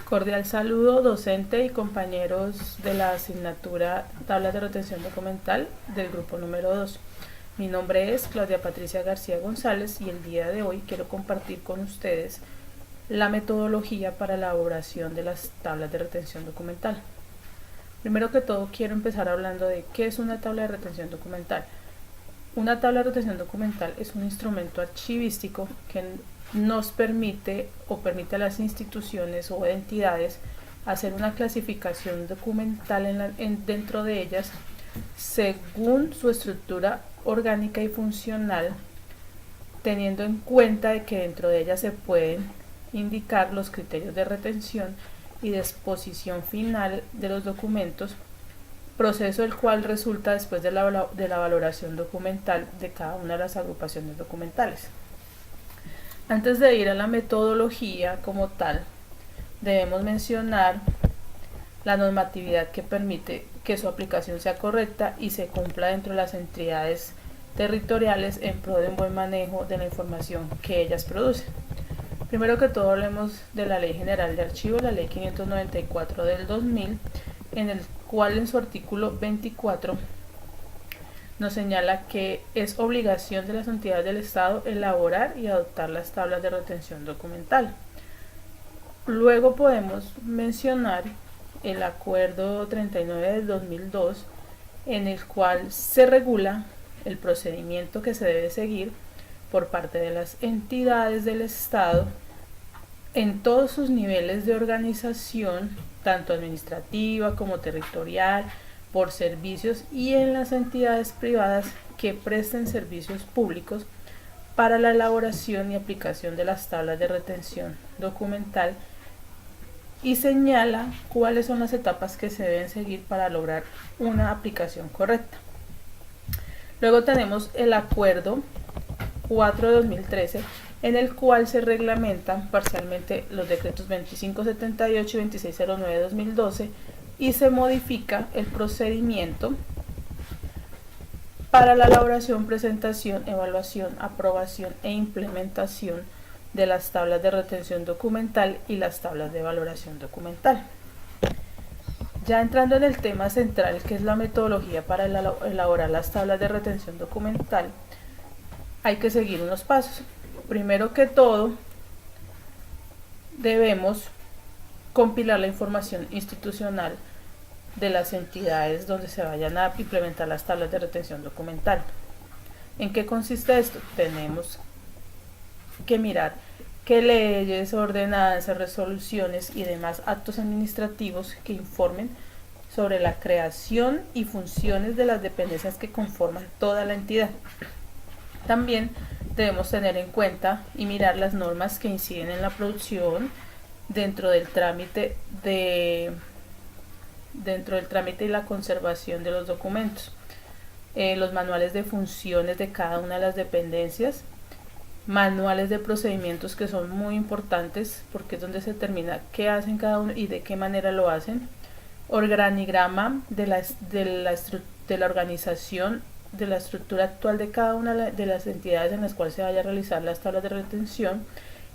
Cordial saludo, docente y compañeros de la asignatura Tablas de Retención Documental del grupo número 2. Mi nombre es Claudia Patricia García González y el día de hoy quiero compartir con ustedes la metodología para la elaboración de las tablas de retención documental. Primero que todo quiero empezar hablando de qué es una tabla de retención documental. Una tabla de retención documental es un instrumento archivístico que nos permite o permite a las instituciones o entidades hacer una clasificación documental dentro de ellas según su estructura orgánica y funcional, teniendo en cuenta de que dentro de ellas se pueden indicar los criterios de retención y de exposición final de los documentos, proceso el cual resulta después de la valoración documental de cada una de las agrupaciones documentales. Antes de ir a la metodología como tal, debemos mencionar la normatividad que permite que su aplicación sea correcta y se cumpla dentro de las entidades territoriales en pro de un buen manejo de la información que ellas producen. Primero que todo hablemos de la Ley General de Archivos, la Ley 594 del 2000, en el cual en su artículo 24 nos señala que es obligación de las entidades del Estado elaborar y adoptar las tablas de retención documental. Luego podemos mencionar el Acuerdo 39 del 2002, en el cual se regula el procedimiento que se debe seguir por parte de las entidades del Estado en todos sus niveles de organización, tanto administrativa como territorial, por servicios y en las entidades privadas que presten servicios públicos para la elaboración y aplicación de las tablas de retención documental, y señala cuáles son las etapas que se deben seguir para lograr una aplicación correcta. Luego tenemos el Acuerdo 4 de 2013, en el cual se reglamentan parcialmente los decretos 2578 y 2609 de 2012 y se modifica el procedimiento para la elaboración, presentación, evaluación, aprobación e implementación de las tablas de retención documental y las tablas de valoración documental. Ya entrando en el tema central, que es la metodología para elaborar las tablas de retención documental, hay que seguir unos pasos. Primero que todo, debemos compilar la información institucional de las entidades donde se vayan a implementar las tablas de retención documental. ¿En qué consiste esto? Tenemos que mirar qué leyes, ordenanzas, resoluciones y demás actos administrativos que informen sobre la creación y funciones de las dependencias que conforman toda la entidad. También debemos tener en cuenta y mirar las normas que inciden en la producción dentro del trámite y la conservación de los documentos, los manuales de funciones de cada una de las dependencias, manuales de procedimientos que son muy importantes porque es donde se determina qué hacen cada uno y de qué manera lo hacen, organigrama de la organización, de la estructura actual de cada una de las entidades en las cuales se vaya a realizar las tablas de retención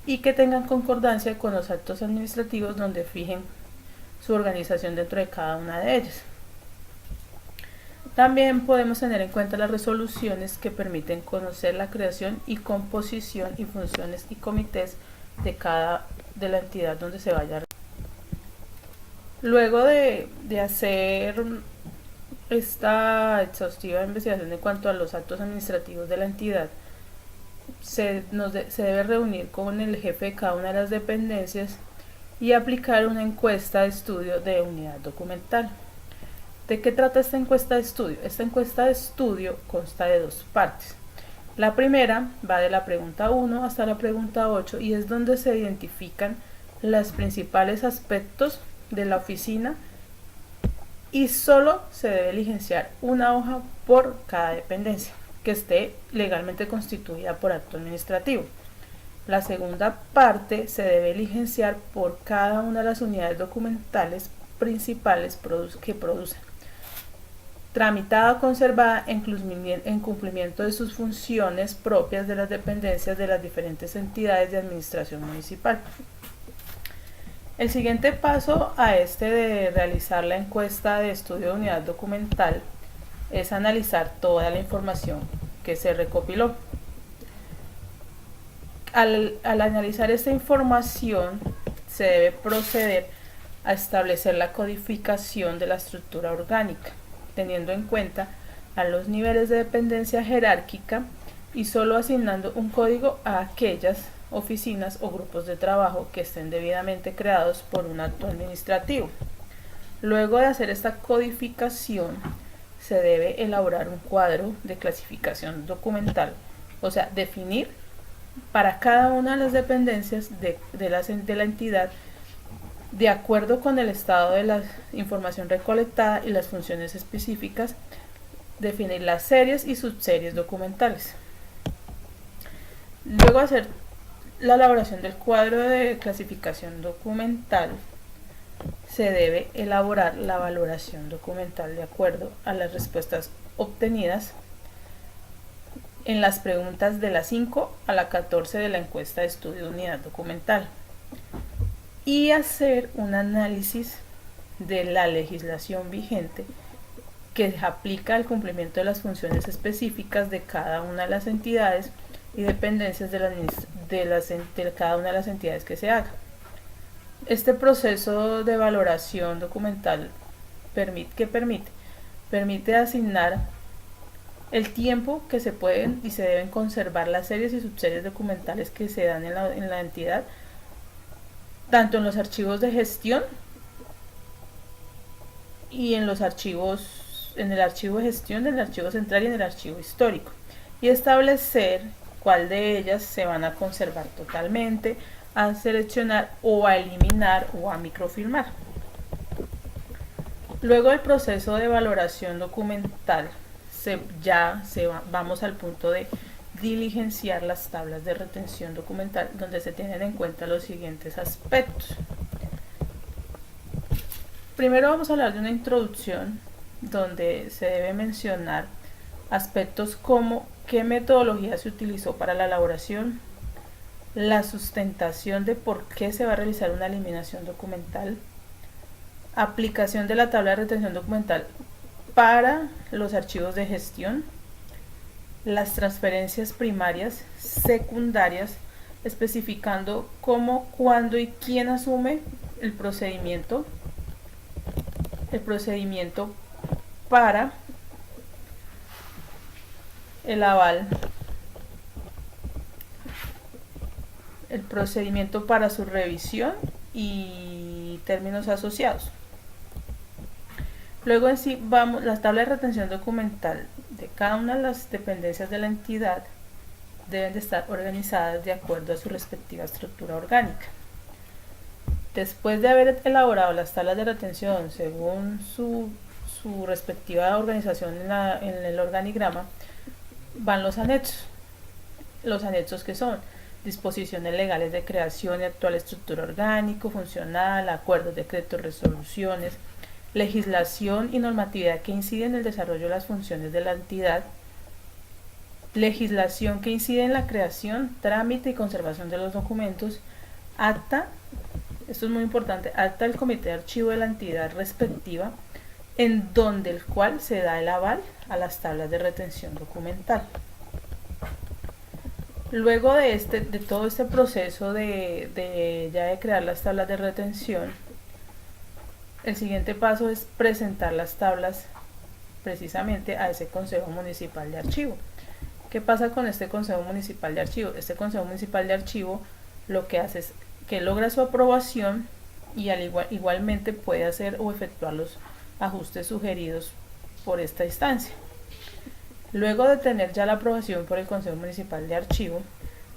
y que tengan concordancia con los actos administrativos donde fijen su organización dentro de cada una de ellas. También podemos tener en cuenta las resoluciones que permiten conocer la creación y composición y funciones y comités de la entidad donde se vaya a realizar. Luego de hacer esta exhaustiva investigación en cuanto a los actos administrativos de la entidad, se debe reunir con el jefe de cada una de las dependencias y aplicar una encuesta de estudio de unidad documental. ¿De qué trata esta encuesta de estudio? Esta encuesta de estudio consta de dos partes. La primera va de la pregunta 1 hasta la pregunta 8 y es donde se identifican los principales aspectos de la oficina y solo se debe diligenciar una hoja por cada dependencia que esté legalmente constituida por acto administrativo. La segunda parte se debe diligenciar por cada una de las unidades documentales principales que producen, tramitada o conservada en cumplimiento de sus funciones propias de las dependencias de las diferentes entidades de administración municipal. El siguiente paso a este de realizar la encuesta de estudio de unidad documental es analizar toda la información que se recopiló. Al analizar esta información, se debe proceder a establecer la codificación de la estructura orgánica, teniendo en cuenta a los niveles de dependencia jerárquica y solo asignando un código a aquellas oficinas o grupos de trabajo que estén debidamente creados por un acto administrativo. Luego de hacer esta codificación, se debe elaborar un cuadro de clasificación documental, o sea, definir para cada una de las dependencias de la entidad, de acuerdo con el estado de la información recolectada y las funciones específicas, definir las series y subseries documentales. Luego de hacer la elaboración del cuadro de clasificación documental, se debe elaborar la valoración documental de acuerdo a las respuestas obtenidas en las preguntas de la 5 a la 14 de la encuesta de estudio de unidad documental y hacer un análisis de la legislación vigente que aplica al cumplimiento de las funciones específicas de cada una de las entidades y dependencias de cada una de las entidades que se haga. Este proceso de valoración documental permite asignar el tiempo que se pueden y se deben conservar las series y subseries documentales que se dan en la entidad, tanto en los archivos de gestión y en el archivo de gestión, en el archivo central y en el archivo histórico, y establecer cuál de ellas se van a conservar totalmente, a seleccionar o a eliminar o a microfilmar. Luego del proceso de valoración documental, vamos al punto de diligenciar las tablas de retención documental, donde se tienen en cuenta los siguientes aspectos. Primero vamos a hablar de una introducción donde se debe mencionar aspectos como qué metodología se utilizó para la elaboración, la sustentación de por qué se va a realizar una eliminación documental, aplicación de la tabla de retención documental para los archivos de gestión, las transferencias primarias, secundarias, especificando cómo, cuándo y quién asume el procedimiento para el aval, el procedimiento para su revisión y términos asociados. Luego en sí las tablas de retención documental de cada una de las dependencias de la entidad deben de estar organizadas de acuerdo a su respectiva estructura orgánica. Después de haber elaborado las tablas de retención según su respectiva organización en el organigrama, van los anexos. Los anexos que son disposiciones legales de creación y actual estructura orgánico, funcional, acuerdos, decretos, resoluciones, legislación y normatividad que inciden en el desarrollo de las funciones de la entidad, legislación que incide en la creación, trámite y conservación de los documentos, acta, esto es muy importante, acta del comité de archivo de la entidad respectiva, en donde el cual se da el aval a las tablas de retención documental. Luego de todo este proceso de crear las tablas de retención, el siguiente paso es presentar las tablas precisamente a ese Consejo Municipal de Archivo. ¿Qué pasa con este Consejo Municipal de Archivo? Este Consejo Municipal de Archivo lo que hace es que logra su aprobación y igualmente puede hacer o efectuar los ajustes sugeridos por esta instancia. Luego de tener ya la aprobación por el Consejo Municipal de Archivo,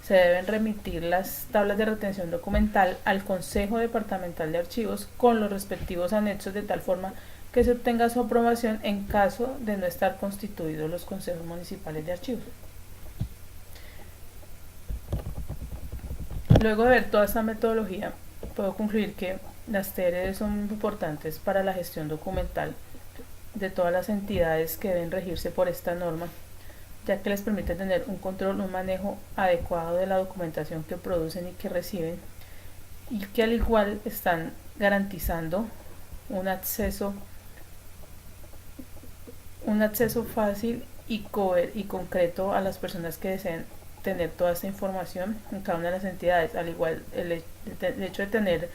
se deben remitir las tablas de retención documental al Consejo Departamental de Archivos con los respectivos anexos, de tal forma que se obtenga su aprobación en caso de no estar constituidos los consejos municipales de archivos. Luego de ver toda esta metodología, puedo concluir que las TRD son muy importantes para la gestión documental de todas las entidades que deben regirse por esta norma, ya que les permite tener un control, un manejo adecuado de la documentación que producen y que reciben, y que al igual están garantizando un acceso fácil y concreto a las personas que deseen tener toda esta información en cada una de las entidades. Al igual, el hecho de tener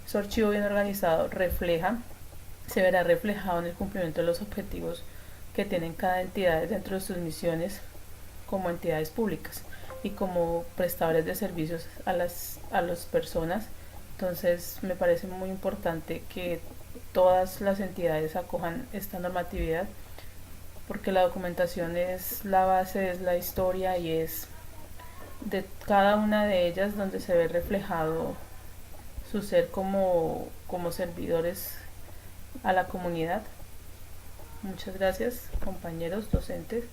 su archivo bien organizado se verá reflejado en el cumplimiento de los objetivos que tienen cada entidad dentro de sus misiones como entidades públicas y como prestadores de servicios a las personas. Entonces me parece muy importante que todas las entidades acojan esta normatividad, porque la documentación es la base, es la historia y es de cada una de ellas donde se ve reflejado su ser como servidores a la comunidad. Muchas gracias, compañeros docentes.